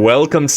Welcome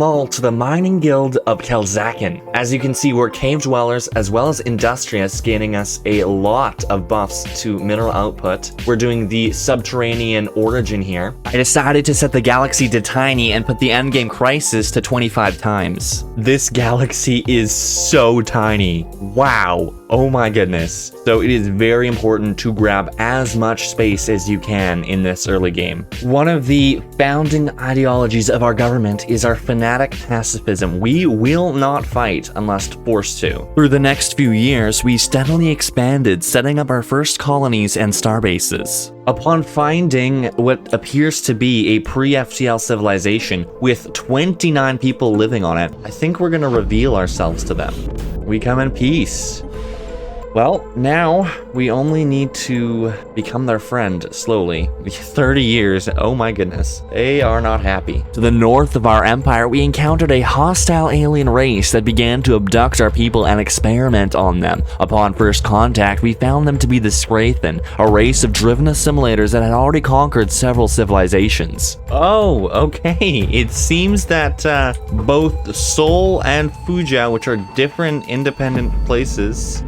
all to the Mining Guild of Kelzakin. As you can see, we're cave dwellers as well as industrious, gaining us a lot of buffs to mineral output. We're doing the subterranean origin here. I decided to set the galaxy to tiny and put the endgame crisis to 25 times. This galaxy is so tiny. Wow. Oh my goodness. So it is very important to grab as much space as you can in this early game. One of the founding ideologies of our government is our fanatic pacifism. We will not fight unless forced to. Through the next few years, we steadily expanded, setting up our first colonies and starbases. Upon finding what appears to be a pre-FTL civilization with 29 people living on it, I think we're gonna reveal ourselves to them. We come in peace. Well, now we only need to become their friend slowly. 30 years, oh my goodness. They are not happy. To the north of our empire, we encountered a hostile alien race that began to abduct our people and experiment on them. Upon first contact, we found them to be the Scrathen, a race of driven assimilators that had already conquered several civilizations. Oh, okay. It seems that both Seoul and Fuzhou, which are different independent places,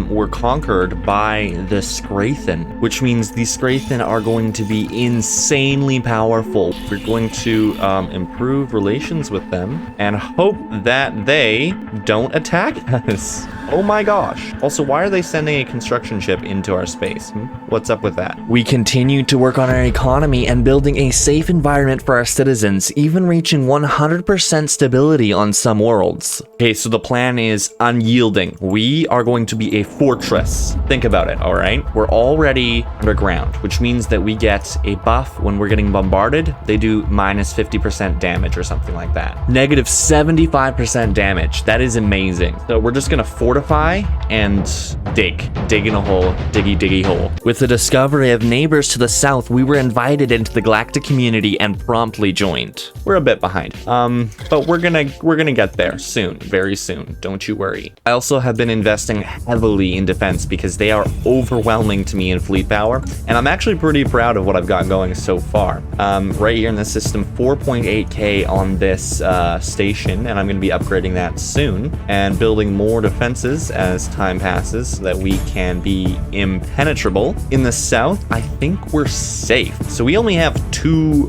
were conquered by the Scrathen, which means the Scrathen are going to be insanely powerful. We're going to improve relations with them and hope that they don't attack us. Oh my gosh. Also, why are they sending a construction ship into our space? What's up with that? We continue to work on our economy and building a safe environment for our citizens, even reaching 100% stability on some worlds. Okay, so the plan is unyielding. We are going to be a fortress. Think about it, all right? We're already underground, which means that we get a buff when we're getting bombarded. They do minus 50% damage or something like that. Negative 75% damage. That is amazing. So we're just gonna fortify and dig in a hole, diggy hole. With the discovery of neighbors to the south, we were invited into the galactic community and promptly joined. We're a bit behind, but we're gonna get there soon, very soon. Don't you worry. I also have been investing heavily in defense because they are overwhelming to me in fleet power, and I'm actually pretty proud of what I've got going so far. Right here in the system, 4.8k on this station, and I'm going to be upgrading that soon and building more defenses as time passes so that we can be impenetrable. In the south, I think we're safe. So we only have two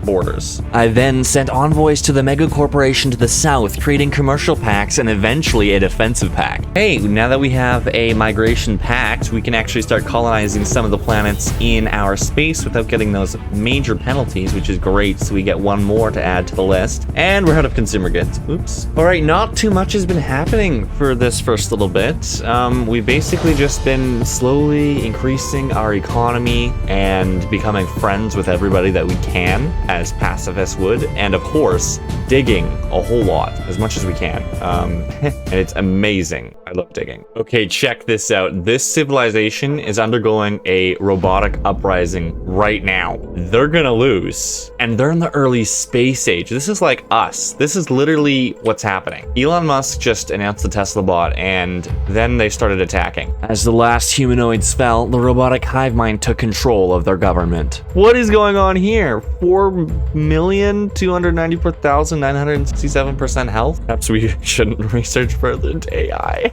borders. I then sent envoys to the mega corporation to the south, creating commercial pacts and eventually a defensive pact. Hey, now that we have a migration pact, we can actually start colonizing some of the planets in our space without getting those major penalties, which is great. So we get one more to add to the list, and we're out of consumer goods. Oops. All right, not too much has been happening for this first little bit. We've basically just been slowly increasing our economy and becoming friends with everybody that we can, as pacifists would, and of course, digging a whole lot, as much as we can. And it's amazing. I love digging. Okay, check this out. This civilization is undergoing a robotic uprising right now. They're gonna lose, and they're in the early space age. This is like us. This is literally what's happening. Elon Musk just announced the Tesla bot, and then they started attacking. As the last humanoids fell, the robotic hive mind took control of their government. What is going on here? 4,294,967% health? Perhaps we shouldn't research further into AI.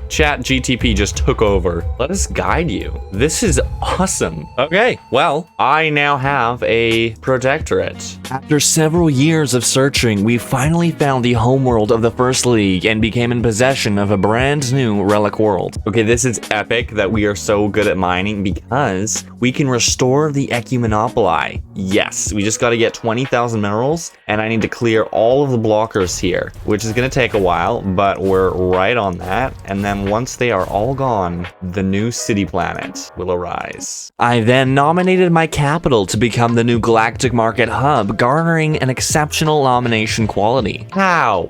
Chat GTP just took over. Let us guide you. This is awesome. Okay, well, I now have a protectorate. After several years of searching, we finally found the homeworld of the First League and became in possession of a brand new relic world. Okay, this is epic that we are so good at mining because we can restore the Ecumonopoli. Yes, we just got to get 20,000 minerals, and I need to clear all of the blockers here, which is going to take a while, but we're right on that. And then once they are all gone, the new city planet will arise. I then nominated my capital to become the new galactic market hub, garnering an exceptional nomination quality. How?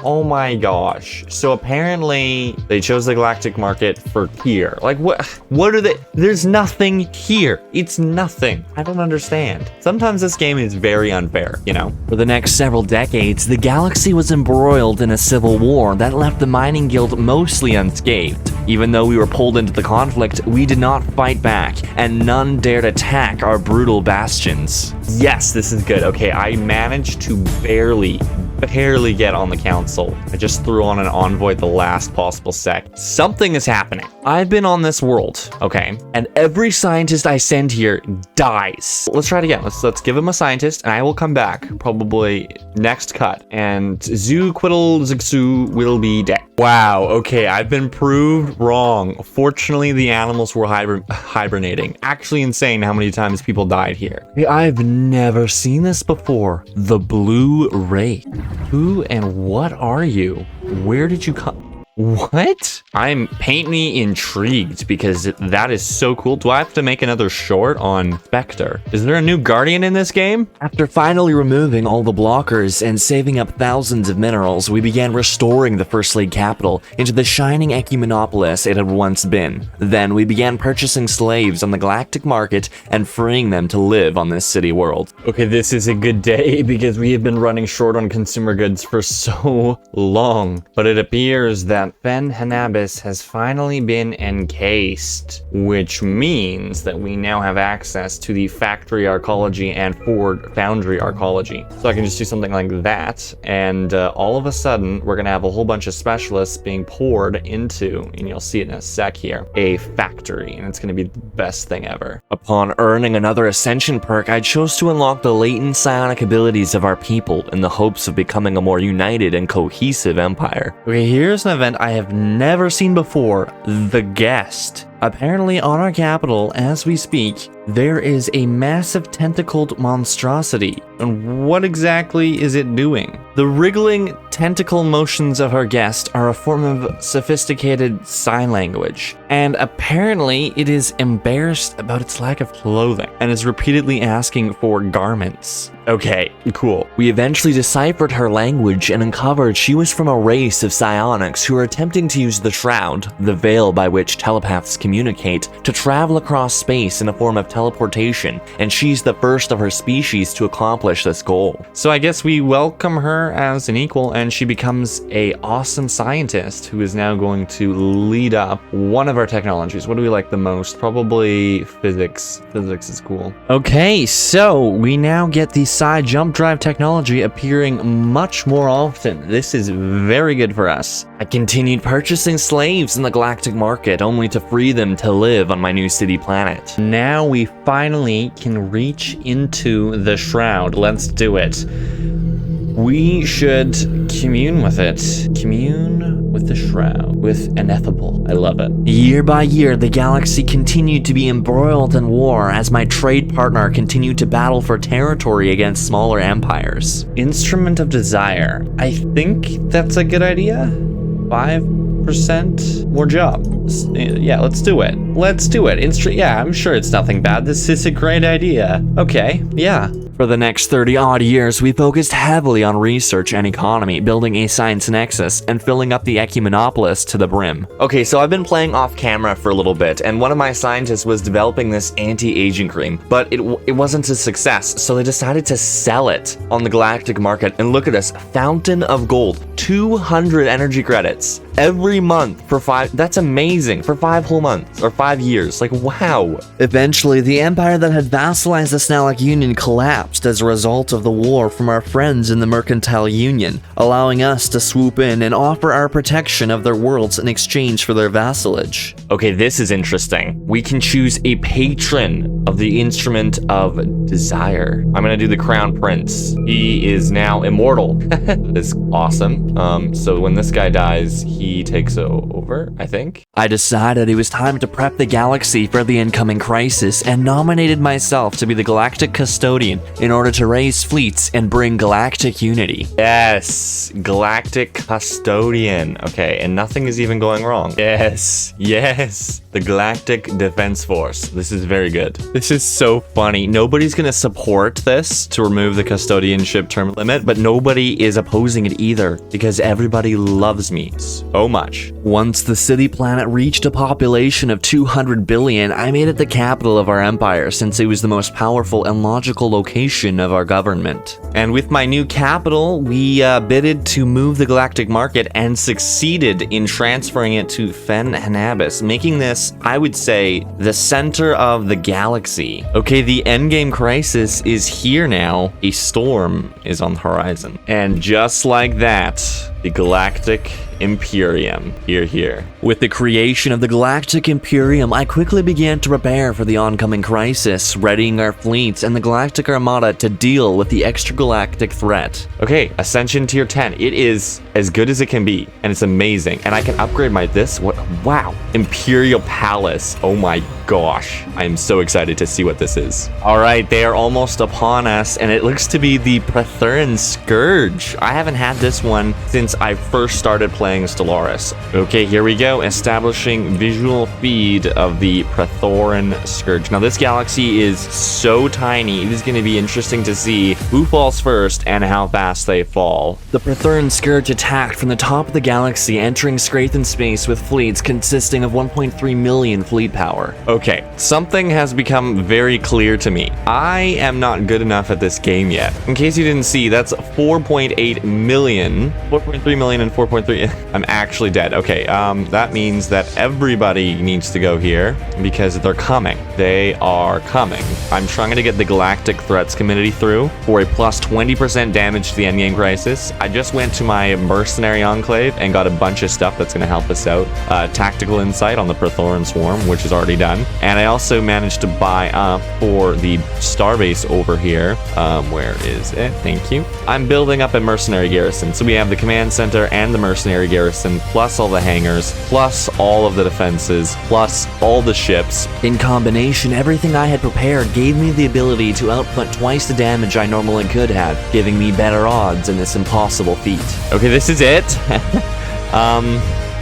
Oh my gosh. So apparently they chose the galactic market for here. Like what are they? There's nothing here. It's nothing. I don't understand. Sometimes this game is very unfair, you know? For the next several decades, the galaxy was embroiled in a civil war that left the mining guild most mostly unscathed. Even though we were pulled into the conflict, we did not fight back, and none dared attack our brutal bastions. Yes, this is good. Okay, I managed to barely get on the council. I just threw on an envoy at the last possible sec. Something is happening. I've been on this world, okay, and every scientist I send here dies. Let's try it again. Let's give him a scientist, and I will come back probably next cut, and Zuquitl will be dead. Wow, okay, I've been proved wrong. Fortunately, the animals were hibernating. Actually insane how many times people died here. I've never seen this before. The Blue Wraith. Who and what are you? Where did you come? What? I'm painfully intrigued because that is so cool. Do I have to make another short on Spectre? Is there a new Guardian in this game? After finally removing all the blockers and saving up thousands of minerals, we began restoring the First League capital into the shining ecumenopolis it had once been. Then we began purchasing slaves on the galactic market and freeing them to live on this city world. Okay, this is a good day because we have been running short on consumer goods for so long, but it appears that Ben Hanabis has finally been encased, which means that we now have access to the factory arcology and foundry arcology. So I can just do something like that, and all of a sudden, we're gonna have a whole bunch of specialists being poured into, and you'll see it in a sec here, a factory, and it's gonna be the best thing ever. Upon earning another ascension perk, I chose to unlock the latent psionic abilities of our people in the hopes of becoming a more united and cohesive empire. Okay, here's an event I have never seen before, The Guest. Apparently on our capital, as we speak, there is a massive tentacled monstrosity. And what exactly is it doing? The wriggling tentacle motions of our guest are a form of sophisticated sign language. And apparently it is embarrassed about its lack of clothing and is repeatedly asking for garments. Okay, cool. We eventually deciphered her language and uncovered she was from a race of psionics who are attempting to use the Shroud, the veil by which telepaths communicate, to travel across space in a form of teleportation, and she's the first of her species to accomplish this goal. So I guess we welcome her as an equal, and she becomes a awesome scientist who is now going to lead up one of our technologies. What do we like the most? Probably physics. Physics is cool. Okay, so we now get the psi jump drive technology appearing much more often. This is very good for us. I continued purchasing slaves in the galactic market only to free them to live on my new city planet. Now we finally can reach into the Shroud. Let's do it. We should commune with it. Commune with the Shroud. With ineffable. I love it. Year by year, the galaxy continued to be embroiled in war as my trade partner continued to battle for territory against smaller empires. Instrument of Desire. I think that's a good idea. 5% more job. Yeah, let's do it. Let's do it. Yeah, I'm sure it's nothing bad. This is a great idea. Okay, yeah. For the next 30-odd years, we focused heavily on research and economy, building a science nexus, and filling up the ecumenopolis to the brim. Okay, so I've been playing off camera for a little bit, and one of my scientists was developing this anti-aging cream, but it wasn't a success, so they decided to sell it on the galactic market. And look at this, Fountain of Gold, 200 energy credits every month for 5, that's amazing, for 5 whole months, or 5 years, like wow. Eventually, the empire that had vassalized the Snallic Union collapsed as a result of the war from our friends in the Mercantile Union, allowing us to swoop in and offer our protection of their worlds in exchange for their vassalage. Okay, this is interesting. We can choose a patron of the Instrument of Desire. I'm gonna do the Crown Prince. He is now immortal. That's awesome. So when this guy dies, he takes over, I think. I decided it was time to prep the galaxy for the incoming crisis and nominated myself to be the Galactic Custodian in order to raise fleets and bring galactic unity. Yes, Galactic Custodian. Okay, and nothing is even going wrong. Yes, yes, the Galactic Defense Force. This is very good. This is so funny. Nobody's gonna support this to remove the custodianship term limit, but nobody is opposing it either because everybody loves me. so much. Once the city planet reached a population of 200 billion, I made it the capital of our empire since it was the most powerful and logical location of our government. And with my new capital, we bidded to move the galactic market and succeeded in transferring it to Fen Hanabis, making this, I would say, the center of the galaxy. Okay, the endgame crisis is here now. A storm is on the horizon. And just like that, the Galactic Imperium. Here. With the creation of the Galactic Imperium, I quickly began to prepare for the oncoming crisis, readying our fleets and the Galactic Armada to deal with the extragalactic threat. Okay, Ascension Tier 10. It is as good as it can be, and it's amazing. And I can upgrade my wow. Imperial Palace. Oh my gosh. I am so excited to see what this is. All right, they are almost upon us, and it looks to be the Praetorian Scourge. I haven't had this one since I first started playing Stellaris. Okay, here we go. Establishing visual feed of the Praetorian Scourge. Now, this galaxy is so tiny. It is going to be interesting to see who falls first and how fast they fall. The Praetorian Scourge attacked from the top of the galaxy, entering Scrathen space with fleets consisting of 1.3 million fleet power. Okay, something has become very clear to me. I am not good enough at this game yet. In case you didn't see, that's 4.8 million, 4.3 million and 4.3. I'm actually dead. Okay, that means that everybody needs to go here because they're coming. They are coming. I'm trying to get the Galactic Threats Committee through for a plus 20% damage to the endgame crisis. I just went to my Mercenary Enclave and got a bunch of stuff that's going to help us out. Tactical Insight on the Praetorian Swarm, which is already done. And I also managed to buy up for the Starbase over here. Where is it? Thank you. I'm building up a Mercenary Garrison. So we have the Command Center and the Mercenary Garrison, plus all the hangars, plus all of the defenses, plus all the ships. In combination, everything I had prepared gave me the ability to output twice the damage I normally could have, giving me better odds in this impossible feat. Okay, this is it.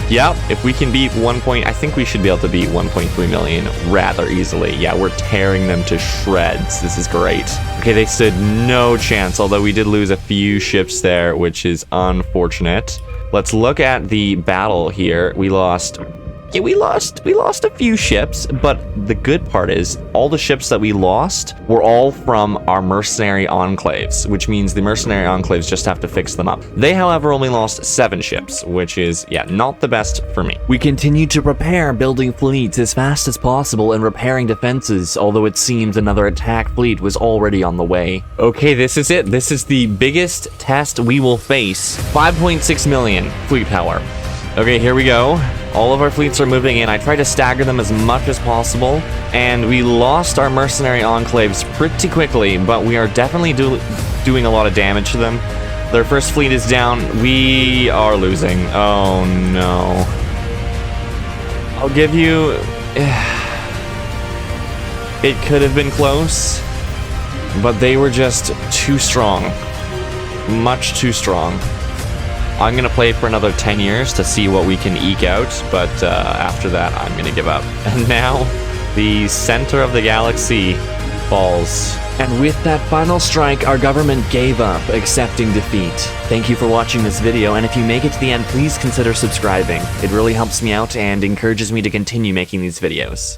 Yep, if we can beat I think we should be able to beat 1.3 million rather easily. Yeah, we're tearing them to shreds. This is great. Okay, they stood no chance, although we did lose a few ships there, which is unfortunate. Let's look at the battle here. We lost a few ships, but the good part is all the ships that we lost were all from our mercenary enclaves, which means the mercenary enclaves just have to fix them up. They, however, only lost 7 ships, which is, yeah, not the best for me. We continued to prepare, building fleets as fast as possible and repairing defenses, although it seems another attack fleet was already on the way. Okay, this is it. This is the biggest test we will face. 5.6 million fleet power. Okay, here we go. All of our fleets are moving in. I tried to stagger them as much as possible, and we lost our mercenary enclaves pretty quickly, but we are definitely doing a lot of damage to them. Their first fleet is down. We are losing. Oh, no. I'll give you... It could have been close, but they were just too strong. Much too strong. I'm going to play for another 10 years to see what we can eke out, but after that, I'm going to give up. And now, the center of the galaxy falls. And with that final strike, our government gave up, accepting defeat. Thank you for watching this video, and if you make it to the end, please consider subscribing. It really helps me out and encourages me to continue making these videos.